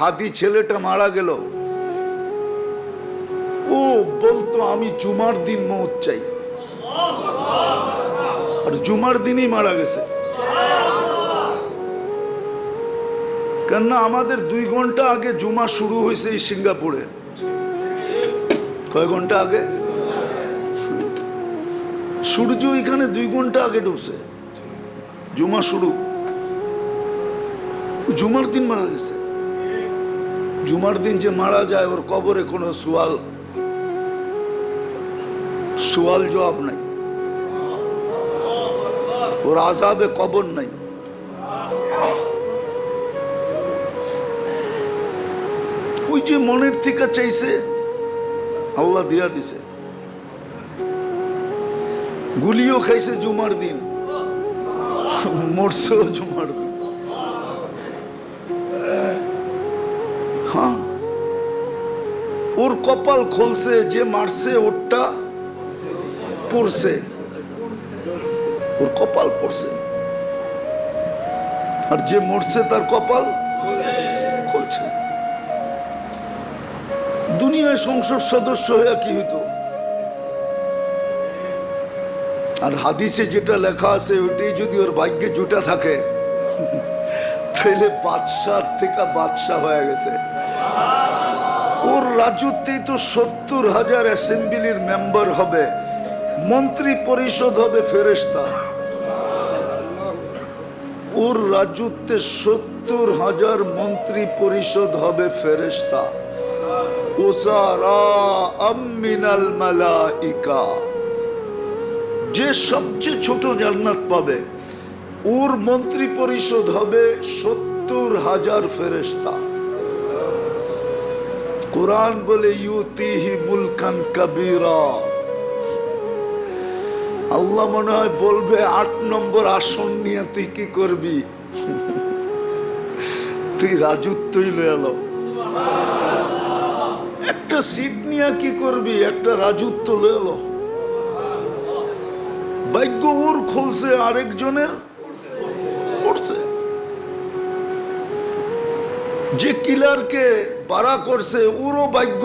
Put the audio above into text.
হাদি ছেলেটা মারা গেল, ও বলতো আমি জুমার দিন মৌত চাই, আর জুমার দিনই মারা গেছে। কেননা আমাদের 2 ঘন্টা আগে জুমা শুরু হয়েছে এই সিঙ্গাপুরে। কয় ঘন্টা আগে? সূর্য এখানে 2 ঘন্টা আগে ঢুকছে, জুমা শুরু। জুমার দিন মারা গেছে। জুমার দিন যে মারা যায় ওর কবরে কোনো সুয়াল জবাব নাই, ওর আযাবে কবর নাই। ওই যে মনের থেকে চাইছে আল্লাহ দিয়া দিছে। গুলিও খাইছে জুমার দিন, মরছেও জুমার দিন। হ্যাঁ, ওর কপাল খুলছে, যে মারছে ওরটা পড়ছে, ওর কপাল পড়ছে, আর যে মরছে তার কপাল খুলছে। দুনিয়ায় সংসদ সদস্য হয়ে কি হইতো? আর হাদিসে যেটা লেখা আছে ওইটাই যদি ওর ভাগ্যে জুটা থাকে তাহলে বাদশাহ থেকে বাদশাহ হয়ে গেছে। ওর রাজত্বেই তো 70,000 অ্যাসেম্বলির মেম্বার হবে, মন্ত্রী পরিষদ হবে ফেরেশতা। ওর রাজত্বে 70,000 মন্ত্রী পরিষদ হবে ফেরেশতা। মিনাল মালাইকা, যে সবচেয়ে ছোট জান্নাত পাবে ওর মন্ত্রী পরিষদ হবে 70,000 ফেরেশতা। কুরআন বলে ইউতিহি মুলকান কাবীরা। আল্লাহ মনে হয় বলবে 8 নম্বর আসন নিয়ে তুই কি করবি? তুই রাজত্বই লয়ে এলো। একটা সিট নিয়ে কি করবি? একটা রাজত্ব লয়ে এলো। ভাগ্য ওর খুলছে, আরেকজনের পড়ছে। যে কিলারকে বাড়া করছে ওরও ভাগ্য